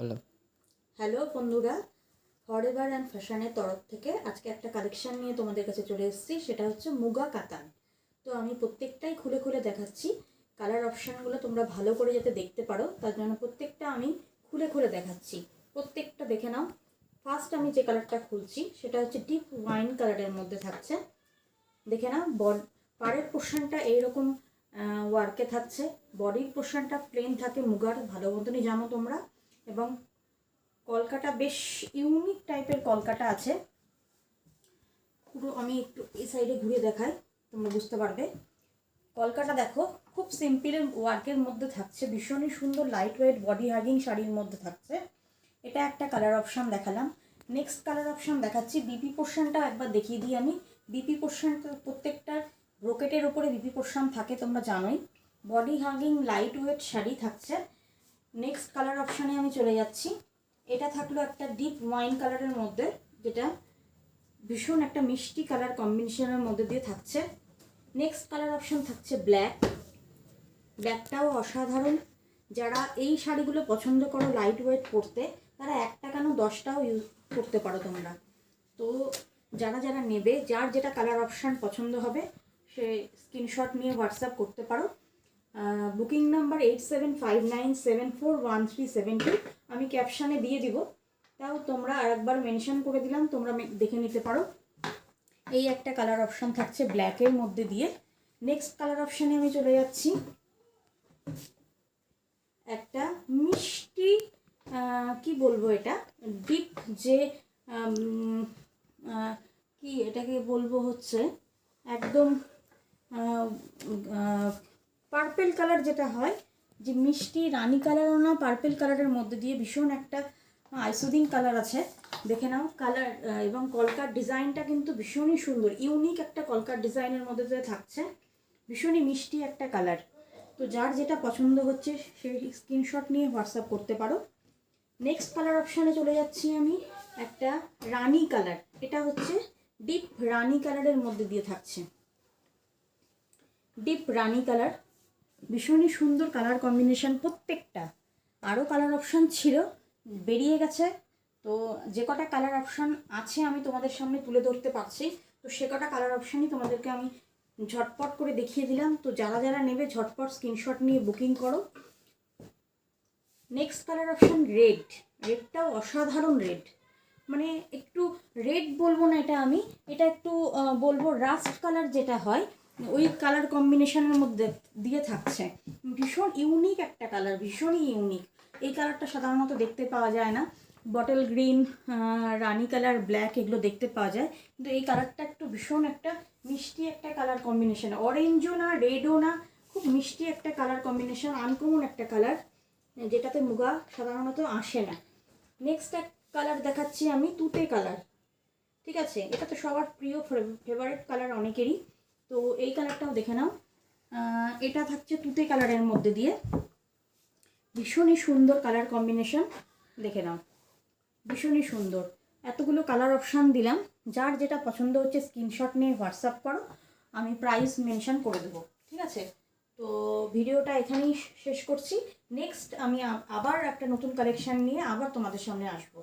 Hello hello বন্ধুরা, forever and ফ্যাশনের তরফ থেকে আজকে একটা কালেকশন নিয়ে তোমাদের কাছে চলে এসেছি। সেটা হচ্ছে মুগা কাতান। তো আমি প্রত্যেকটাই খুলে খুলে দেখাচ্ছি। কালার অপশানগুলো তোমরা ভালো করে যাতে দেখতে পারো তার জন্য প্রত্যেকটা আমি খুলে খুলে দেখাচ্ছি। প্রত্যেকটা দেখে নাও। ফার্স্ট আমি যে কালারটা খুলছি সেটা হচ্ছে ডিপ ওয়াইন কালারের মধ্যে থাকছে। দেখে নাও, পাড়ের পোর্শনটা এইরকম ওয়ার্কে থাকছে, বডির পোর্শনটা প্লেন থাকে মুগার, ভালো মতনই জানো তোমরা। এবং কলকাটা বেশ ইউনিক টাইপের কলকাটা আছে। পুরো আমি একটু এই সাইডে ঘুরে দেখাই, তোমরা বুঝতে পারবে। কলকাটা দেখো, খুব সিম্পল ওয়ার্কের মধ্যে থাকছে, ভীষণই সুন্দর লাইট ওয়েট বডি হাগিং শাড়ির মধ্যে থাকছে। এটা একটা কালার অপশান দেখালাম। নেক্সট কালার অপশান দেখাচ্ছি। বিপি পোর্শনটা একবার দেখিয়ে দিই আমি। বিপি পোর্শনটা প্রত্যেকটা ব্রোকেটের ওপরে বিপি পোর্শন থাকে, তোমরা জানোই। Body hugging light weight sari থাকছে। নেক্সট কালার অপশানে আমি চলে যাচ্ছি। এটা থাকলো একটা ডিপ ওয়াইন কালারের মধ্যে, যেটা ভীষণ একটা মিষ্টি কালার কম্বিনেশনের মধ্যে দিয়ে থাকছে। নেক্সট কালার অপশন থাকছে ব্ল্যাক। ব্ল্যাকটাও অসাধারণ। যারা এই শাড়িগুলো পছন্দ করো লাইট ওয়েট পরতে, তারা একটা কেন 10টাও ইউজ করতে পারো তোমরা। তো যারা যারা নেবে, যার যেটা কালার অপশান পছন্দ হবে সে স্ক্রিনশট নিয়ে হোয়াটসঅ্যাপ করতে পারো। বুকিং নাম্বার 8759741372 আমি ক্যাপশানে দিয়ে দিব, তাও তোমরা আরেকবার মেনশন করে দিলাম, তোমরা দেখে নিতে পারো। এই একটা কালার অপশান থাকছে ব্ল্যাকের মধ্যে দিয়ে। নেক্সট কালার অপশানে আমি চলে যাচ্ছি। একটা মিষ্টি কি বলবো, এটা ডিপ যে কি এটাকে বলবো, হচ্ছে একদম পার্পেল কালার, যেটা হয় যে মিষ্টি রানী কালারও না, পার্পেল কালারের মধ্যে দিয়ে ভীষণ একটা আইসুদিং কালার আছে। দেখে নাও কালার এবং কলকার ডিজাইনটা কিন্তু ভীষণই সুন্দর, ইউনিক একটা কলকার ডিজাইনের মধ্যে দিয়ে থাকছে। ভীষণই মিষ্টি একটা কালার। তো যার যেটা পছন্দ হচ্ছে সেই স্ক্রিনশট নিয়ে হোয়াটসঅ্যাপ করতে পারো। নেক্সট কালার অপশানে চলে যাচ্ছি আমি। একটা রানী কালার, এটা হচ্ছে ডিপ রানী কালারের মধ্যে দিয়ে থাকছে। ডিপ রানী কালার, ভীষণই সুন্দর কালার কম্বিনেশন প্রত্যেকটা। আরও কালার অপশান ছিল, বেরিয়ে গেছে। তো যে কটা কালার অপশান আছে আমি তোমাদের সামনে তুলে ধরতে পারছি। তো সে কটা কালার অপশানই তোমাদেরকে আমি ঝটপট করে দেখিয়ে দিলাম। তো যারা যারা নেবে ঝটপট স্ক্রিনশট নিয়ে বুকিং করো। Next colour option red. রেডটাও অসাধারণ রেড, মানে একটু রেড বলবো না এটা আমি, এটা একটু বলবো রাস্ট কালার যেটা হয়, ওই কালার কম্বিনেশনের মধ্যে দিয়ে থাকছে। ভীষণ ইউনিক একটা কালার, ভীষণই ইউনিক। এই কালারটা সাধারণত দেখতে পাওয়া যায় না। বটল গ্রিন, রানি কালার, ব্ল্যাক এগুলো দেখতে পাওয়া যায়, কিন্তু এই কালারটা একটু ভীষণ একটা মিষ্টি একটা কালার কম্বিনেশন। অরেঞ্জও না, রেডও না, খুব মিষ্টি একটা কালার কম্বিনেশন, আনকমন একটা কালার, যেটাতে মুগা সাধারণত আসে না। নেক্সট এক কালার দেখাচ্ছি আমি, তুতে কালার। ঠিক আছে, এটা তো সবার প্রিয় ফেভারিট কালার অনেকেরই। তো এই কালারটাও দেখে নাও। এটা থাকছে তুতে কালারের মধ্যে দিয়ে, ভীষণই সুন্দর কালার কম্বিনেশন। দেখে নাও, ভীষণই সুন্দর। এতগুলো কালার অপশান দিলাম, যার যেটা পছন্দ হচ্ছে স্ক্রিনশট নিয়ে হোয়াটসঅ্যাপ করো, আমি প্রাইস মেনশন করে দেবো। ঠিক আছে, তো ভিডিওটা এখানেই শেষ করছি। নেক্সট আমি আবার একটা নতুন কালেকশান নিয়ে আবার তোমাদের সামনে আসবো।